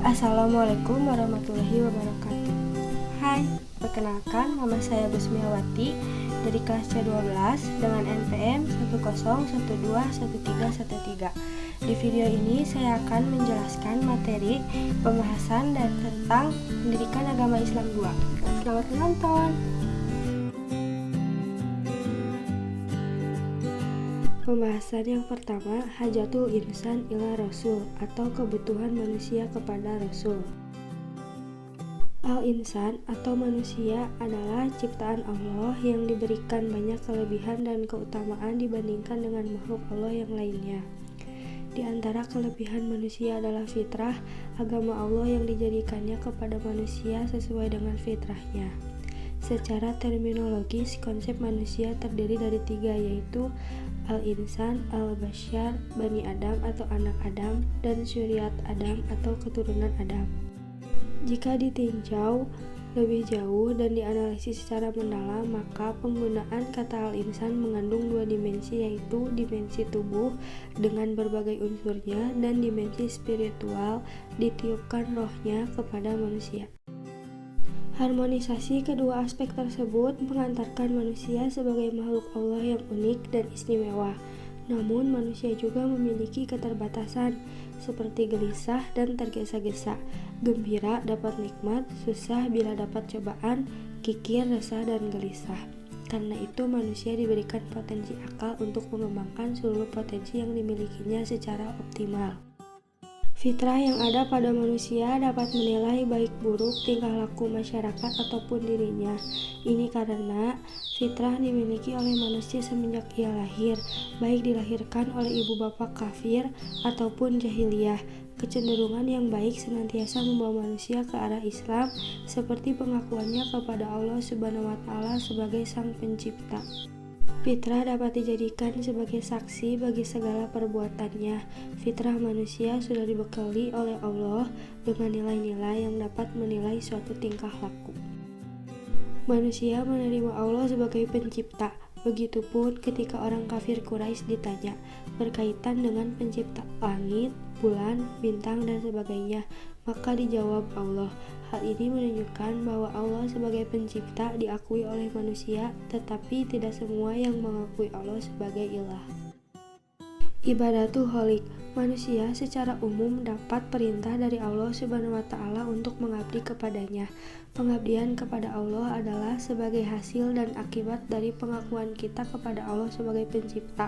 Assalamualaikum warahmatullahi wabarakatuh. Hai, perkenalkan nama saya Busmiawati dari kelas C12 dengan NPM 10121311313. Di video ini saya akan menjelaskan materi pembahasan dan tentang pendidikan agama Islam 2. Selamat menonton. Pembahasan yang pertama, hajatul insan ila rasul atau kebutuhan manusia kepada rasul. Al-insan atau manusia adalah ciptaan Allah yang diberikan banyak kelebihan dan keutamaan dibandingkan dengan makhluk Allah yang lainnya. Di antara kelebihan manusia adalah fitrah, agama Allah yang dijadikannya kepada manusia sesuai dengan fitrahnya. Secara terminologis, konsep manusia terdiri dari tiga, yaitu Al-insan, Al-bashar, Bani Adam atau anak Adam, dan Syuriat Adam atau keturunan Adam. Jika ditinjau lebih jauh dan dianalisis secara mendalam, maka penggunaan kata al-insan mengandung dua dimensi, yaitu dimensi tubuh dengan berbagai unsurnya dan dimensi spiritual, ditiupkan rohnya kepada manusia. Harmonisasi kedua aspek tersebut mengantarkan manusia sebagai makhluk Allah yang unik dan istimewa. Namun manusia juga memiliki keterbatasan, seperti gelisah dan tergesa-gesa, gembira dapat nikmat, susah bila dapat cobaan, kikir, resah, dan gelisah. Karena itu manusia diberikan potensi akal untuk mengembangkan seluruh potensi yang dimilikinya secara optimal. Fitrah yang ada pada manusia dapat menilai baik buruk tingkah laku masyarakat ataupun dirinya. Ini karena fitrah dimiliki oleh manusia semenjak ia lahir, baik dilahirkan oleh ibu bapak kafir ataupun jahiliyah. Kecenderungan yang baik senantiasa membawa manusia ke arah Islam, seperti pengakuannya kepada Allah Subhanahu wa Ta'ala sebagai Sang Pencipta. Fitrah dapat dijadikan sebagai saksi bagi segala perbuatannya. Fitrah manusia sudah dibekali oleh Allah dengan nilai-nilai yang dapat menilai suatu tingkah laku. Manusia menerima Allah sebagai pencipta. Begitupun ketika orang kafir Quraisy ditanya berkaitan dengan pencipta langit, bulan, bintang, dan sebagainya, maka dijawab Allah. Hal ini menunjukkan bahwa Allah sebagai pencipta diakui oleh manusia, tetapi tidak semua yang mengakui Allah sebagai ilah. Ibadatul Khaliq. Manusia secara umum dapat perintah dari Allah Subhanahu wa Ta'ala untuk mengabdi kepadanya. Pengabdian kepada Allah adalah sebagai hasil dan akibat dari pengakuan kita kepada Allah sebagai pencipta.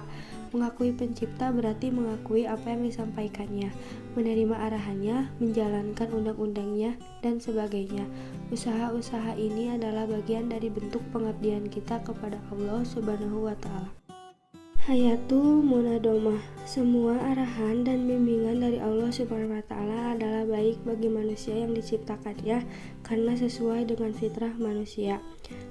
Mengakui pencipta berarti mengakui apa yang disampaikannya, menerima arahannya, menjalankan undang-undangnya, dan sebagainya. Usaha-usaha ini adalah bagian dari bentuk pengabdian kita kepada Allah Subhanahu wa Ta'ala. Hayatul Munadomah. Semua arahan dan bimbingan dari Allah Subhanahu wa Ta'ala adalah baik bagi manusia yang diciptakannya karena sesuai dengan fitrah manusia.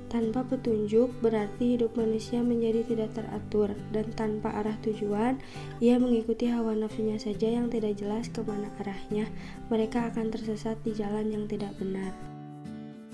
Tanpa petunjuk berarti hidup manusia menjadi tidak teratur, dan tanpa arah tujuan ia mengikuti hawa nafsunya saja yang tidak jelas kemana arahnya. Mereka akan tersesat di jalan yang tidak benar.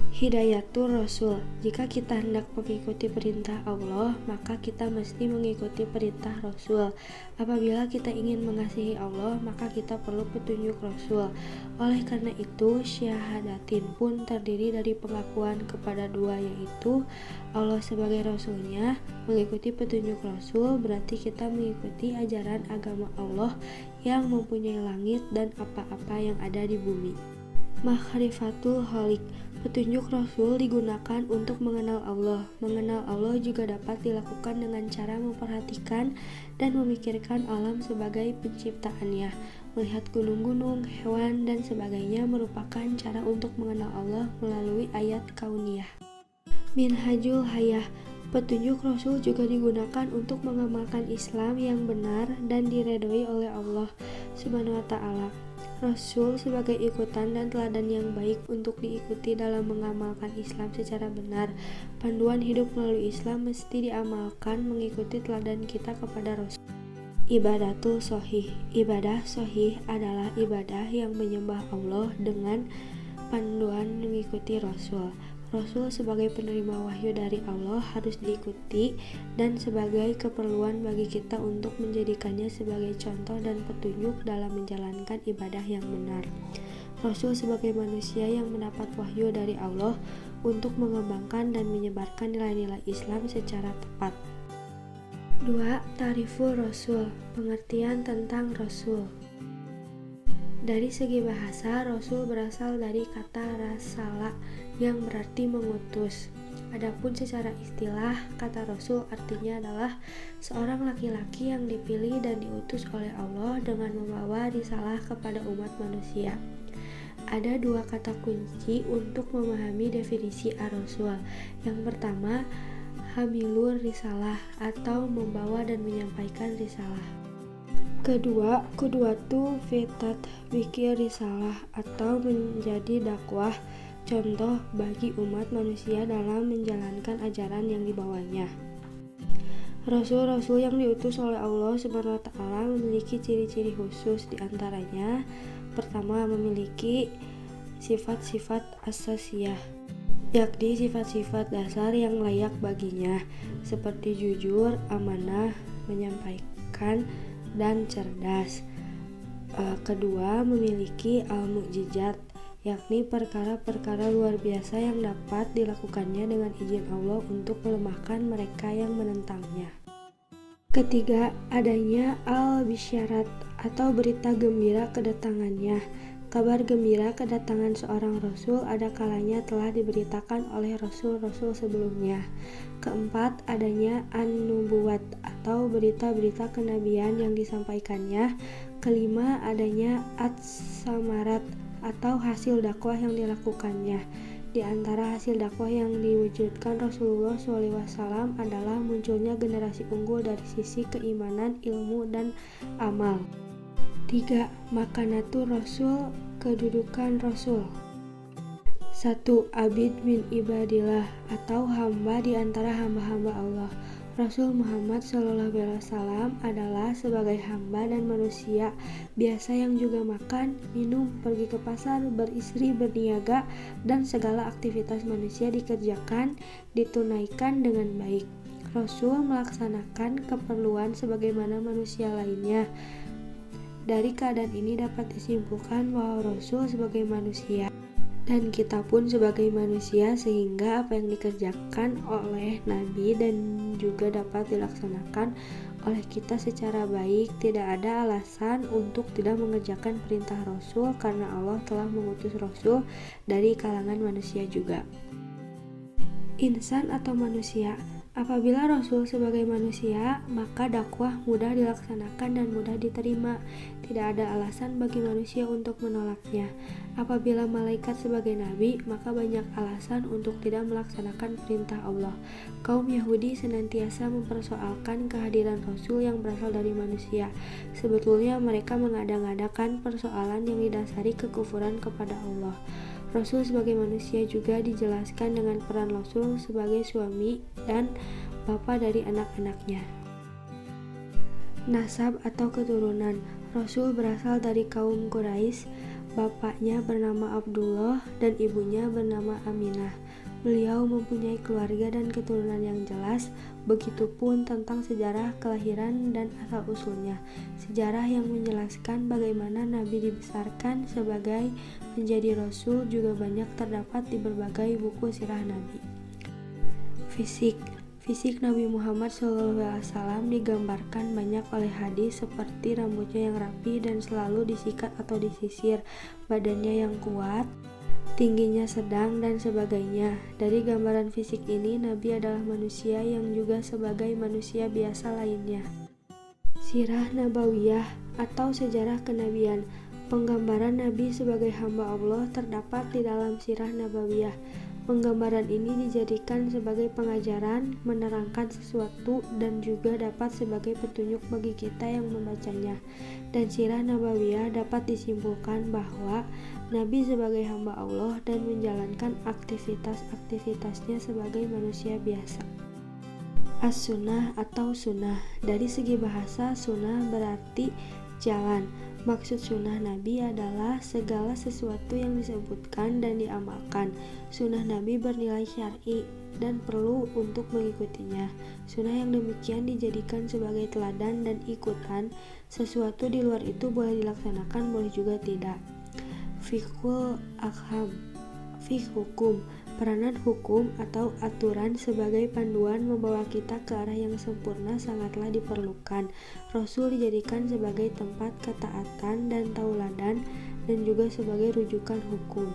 Hidayatul Rasul. Jika kita hendak mengikuti perintah Allah, maka kita mesti mengikuti perintah Rasul. Apabila kita ingin mengasihi Allah, maka kita perlu petunjuk Rasul. Oleh karena itu, syahadatin pun terdiri dari pengakuan kepada dua, yaitu Allah sebagai Rasulnya. Mengikuti petunjuk Rasul berarti kita mengikuti ajaran agama Allah yang mempunyai langit dan apa-apa yang ada di bumi. Makhrifatul Khaliq. Petunjuk Rasul digunakan untuk mengenal Allah. Mengenal Allah juga dapat dilakukan dengan cara memperhatikan dan memikirkan alam sebagai penciptaannya. Melihat gunung-gunung, hewan, dan sebagainya merupakan cara untuk mengenal Allah melalui ayat kauniyah. Minhajul Hayah. Petunjuk Rasul juga digunakan untuk mengamalkan Islam yang benar dan diredhoi oleh Allah Subhanahu wa Ta'ala. Rasul sebagai ikutan dan teladan yang baik untuk diikuti dalam mengamalkan Islam secara benar. Panduan hidup melalui Islam mesti diamalkan mengikuti teladan kita kepada Rasul. Ibadatul Shahih. Ibadah sahih adalah ibadah yang menyembah Allah dengan panduan mengikuti Rasul. Rasul sebagai penerima wahyu dari Allah harus diikuti dan sebagai keperluan bagi kita untuk menjadikannya sebagai contoh dan petunjuk dalam menjalankan ibadah yang benar. Rasul sebagai manusia yang mendapat wahyu dari Allah untuk mengembangkan dan menyebarkan nilai-nilai Islam secara tepat. 2. Ta'riful Rasul, pengertian tentang Rasul. Dari segi bahasa, Rasul berasal dari kata rasala yang berarti mengutus. Adapun secara istilah, kata Rasul artinya adalah seorang laki-laki yang dipilih dan diutus oleh Allah dengan membawa risalah kepada umat manusia. Ada dua kata kunci untuk memahami definisi ar-Rasul. Yang pertama, hamilur risalah atau membawa dan menyampaikan risalah. Kedua, kuduatu fitat bikir risalah atau menjadi dakwah contoh bagi umat manusia dalam menjalankan ajaran yang dibawanya. Rasul-rasul yang diutus oleh Allah SWT memiliki ciri-ciri khusus, diantaranya pertama memiliki sifat-sifat asasiyah, yakni sifat-sifat dasar yang layak baginya seperti jujur, amanah, menyampaikan, dan cerdas. Kedua, memiliki al-mu'jizat, yakni perkara-perkara luar biasa yang dapat dilakukannya dengan izin Allah untuk melemahkan mereka yang menentangnya. Ketiga, adanya al-bisyarat atau berita gembira kedatangannya. Kabar gembira kedatangan seorang rasul ada kalanya telah diberitakan oleh rasul-rasul sebelumnya. Keempat, adanya an-nubuwat atau berita-berita kenabian yang disampaikannya. Kelima, adanya at-samarat atau hasil dakwah yang dilakukannya. Di antara hasil dakwah yang diwujudkan Rasulullah SAW adalah munculnya generasi unggul dari sisi keimanan, ilmu, dan amal. 3. Makanatur Rasul, kedudukan Rasul. 1. Abid min ibadillah atau hamba di antara hamba-hamba Allah. Rasul Muhammad SAW adalah sebagai hamba dan manusia biasa yang juga makan, minum, pergi ke pasar, beristri, berniaga, dan segala aktivitas manusia dikerjakan, ditunaikan dengan baik. Rasul melaksanakan keperluan sebagaimana manusia lainnya. Dari keadaan ini dapat disimpulkan bahwa Rasul sebagai manusia dan kita pun sebagai manusia, sehingga apa yang dikerjakan oleh Nabi dan juga dapat dilaksanakan oleh kita secara baik. Tidak ada alasan untuk tidak mengerjakan perintah Rasul karena Allah telah mengutus Rasul dari kalangan manusia juga. Insan atau manusia. Apabila Rasul sebagai manusia, maka dakwah mudah dilaksanakan dan mudah diterima. Tidak ada alasan bagi manusia untuk menolaknya. Apabila malaikat sebagai nabi, maka banyak alasan untuk tidak melaksanakan perintah Allah. Kaum Yahudi senantiasa mempersoalkan kehadiran Rasul yang berasal dari manusia. Sebetulnya mereka mengada-ngadakan persoalan yang didasari kekufuran kepada Allah. Rasul sebagai manusia juga dijelaskan dengan peran Rasul sebagai suami dan bapa dari anak-anaknya. Nasab atau keturunan. Rasul berasal dari kaum Quraisy. Bapaknya bernama Abdullah dan ibunya bernama Aminah. Beliau mempunyai keluarga dan keturunan yang jelas. Begitupun tentang sejarah kelahiran dan asal-usulnya. Sejarah yang menjelaskan bagaimana Nabi dibesarkan sebagai menjadi Rasul juga banyak terdapat di berbagai buku sirah Nabi. Fisik Nabi Muhammad SAW digambarkan banyak oleh hadis seperti rambutnya yang rapi dan selalu disikat atau disisir, badannya yang kuat, tingginya sedang, dan sebagainya. Dari gambaran fisik ini, Nabi adalah manusia yang juga sebagai manusia biasa lainnya. Sirah Nabawiyah atau sejarah kenabian. Penggambaran Nabi sebagai hamba Allah terdapat di dalam Sirah Nabawiyah. Penggambaran ini dijadikan sebagai pengajaran, menerangkan sesuatu, dan juga dapat sebagai petunjuk bagi kita yang membacanya. Dan Sirah Nabawiyah dapat disimpulkan bahwa Nabi sebagai hamba Allah dan menjalankan aktivitas-aktivitasnya sebagai manusia biasa. As-sunnah atau sunnah. Dari segi bahasa, sunnah berarti jalan. Maksud sunnah Nabi adalah segala sesuatu yang disebutkan dan diamalkan. Sunnah Nabi bernilai syar'i dan perlu untuk mengikutinya. Sunnah yang demikian dijadikan sebagai teladan dan ikutan. Sesuatu di luar itu boleh dilaksanakan, boleh juga tidak. Fiqhul Ahkam, fiqh hukum, peranan hukum atau aturan sebagai panduan membawa kita ke arah yang sempurna sangatlah diperlukan. Rasul dijadikan sebagai tempat ketaatan dan tauladan dan juga sebagai rujukan hukum.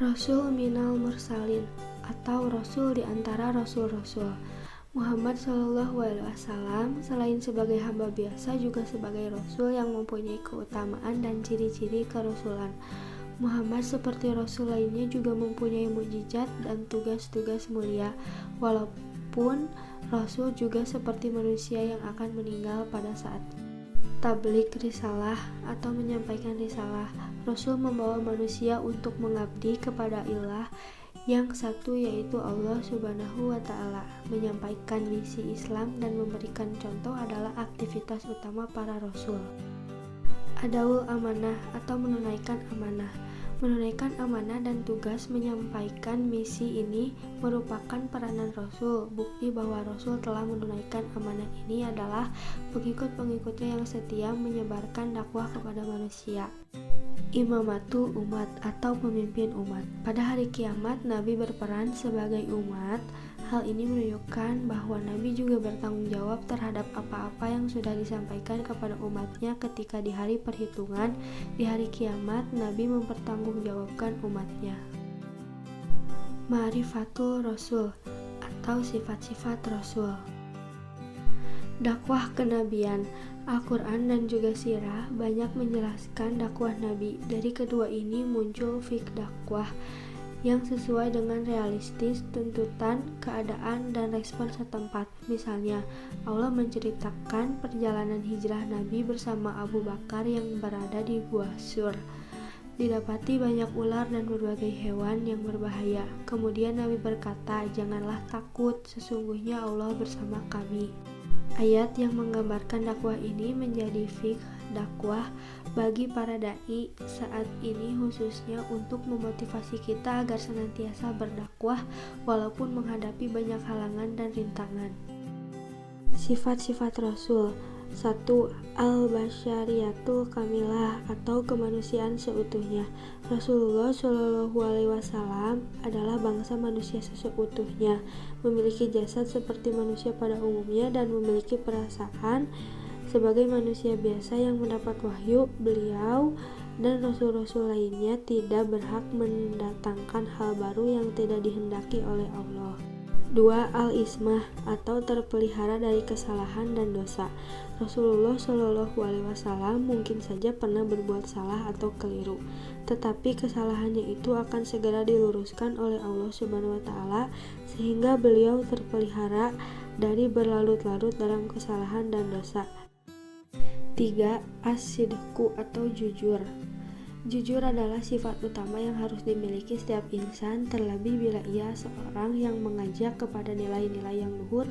Rasul minal mursalin atau Rasul di antara Rasul-Rasul. Muhammad SAW selain sebagai hamba biasa juga sebagai Rasul yang mempunyai keutamaan dan ciri-ciri kerasulan. Muhammad seperti Rasul lainnya juga mempunyai mukjizat dan tugas-tugas mulia, walaupun Rasul juga seperti manusia yang akan meninggal pada saat tabligh risalah atau menyampaikan risalah. Rasul membawa manusia untuk mengabdi kepada ilah yang satu, yaitu Allah Subhanahu wa Ta'ala. Menyampaikan misi Islam dan memberikan contoh adalah aktivitas utama para rasul. Adaul amanah atau menunaikan amanah. Menunaikan amanah dan tugas menyampaikan misi ini merupakan peranan Rasul. Bukti bahwa Rasul telah menunaikan amanah ini adalah pengikut-pengikutnya yang setia menyebarkan dakwah kepada manusia. Imamatu umat atau pemimpin umat. Pada hari kiamat, Nabi berperan sebagai umat. Hal ini menunjukkan bahwa Nabi juga bertanggung jawab terhadap apa-apa yang sudah disampaikan kepada umatnya ketika di hari perhitungan. Di hari kiamat, Nabi mempertanggungjawabkan umatnya. Ma'rifatul Rasul atau sifat-sifat Rasul. Dakwah kenabian. Al-Quran dan juga sirah banyak menjelaskan dakwah Nabi. Dari kedua ini muncul fiqh dakwah yang sesuai dengan realistis, tuntutan, keadaan, dan respon setempat. Misalnya, Allah menceritakan perjalanan hijrah Nabi bersama Abu Bakar yang berada di Gua Sur. Didapati banyak ular dan berbagai hewan yang berbahaya. Kemudian Nabi berkata, "Janganlah takut, sesungguhnya Allah bersama kami." Ayat yang menggambarkan dakwah ini menjadi fiqh dakwah bagi para dai saat ini, khususnya untuk memotivasi kita agar senantiasa berdakwah walaupun menghadapi banyak halangan dan rintangan. Sifat-sifat Rasul. 1. Al-Basyariyatul Kamilah atau kemanusiaan seutuhnya. Rasulullah SAW adalah bangsa manusia seutuhnya, memiliki jasad seperti manusia pada umumnya dan memiliki perasaan sebagai manusia biasa yang mendapat wahyu. Beliau dan rasul-rasul lainnya tidak berhak mendatangkan hal baru yang tidak dihendaki oleh Allah. 2. Al-Ismah atau terpelihara dari kesalahan dan dosa. Rasulullah SAW mungkin saja pernah berbuat salah atau keliru, tetapi kesalahannya itu akan segera diluruskan oleh Allah Subhanahu wa Ta'ala sehingga beliau terpelihara dari berlarut-larut dalam kesalahan dan dosa. 3. As-sidqu atau jujur. Jujur adalah sifat utama yang harus dimiliki setiap insan, terlebih bila ia seorang yang mengajak kepada nilai-nilai yang luhur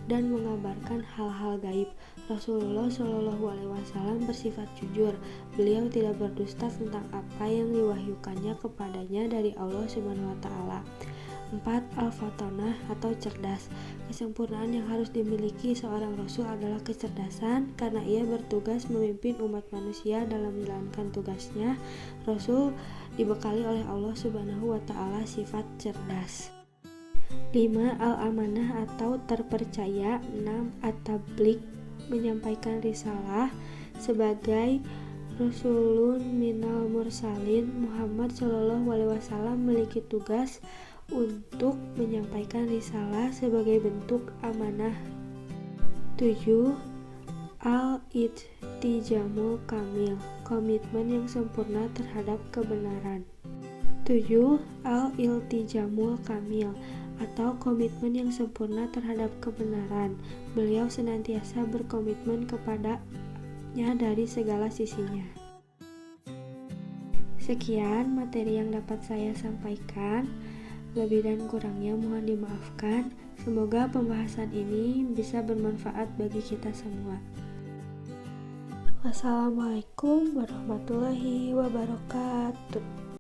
dan mengabarkan hal-hal gaib. Rasulullah SAW bersifat jujur. Beliau tidak berdusta tentang apa yang diwahyukannya kepadanya dari Allah Subhanahu wa Ta'ala. 4. Al-Fatanah atau cerdas. Kesempurnaan yang harus dimiliki seorang Rasul adalah kecerdasan, karena ia bertugas memimpin umat manusia dalam menjalankan tugasnya. Rasul dibekali oleh Allah Subhanahu wa Ta'ala sifat cerdas. 5. Al-Amanah atau terpercaya. 6. At-Tabligh, menyampaikan risalah. Sebagai Rasulun minal mursalin, Muhammad SAW memiliki tugas untuk menyampaikan risalah sebagai bentuk amanah. 7. Al-Ittijamul Kamil, komitmen yang sempurna terhadap kebenaran. 7. Al-Iltijamul Kamil atau komitmen yang sempurna terhadap kebenaran. Beliau senantiasa berkomitmen kepadanya dari segala sisinya. Sekian materi yang dapat saya sampaikan. Lebih dan kurangnya mohon dimaafkan. Semoga pembahasan ini bisa bermanfaat bagi kita semua. Wassalamualaikum warahmatullahi wabarakatuh.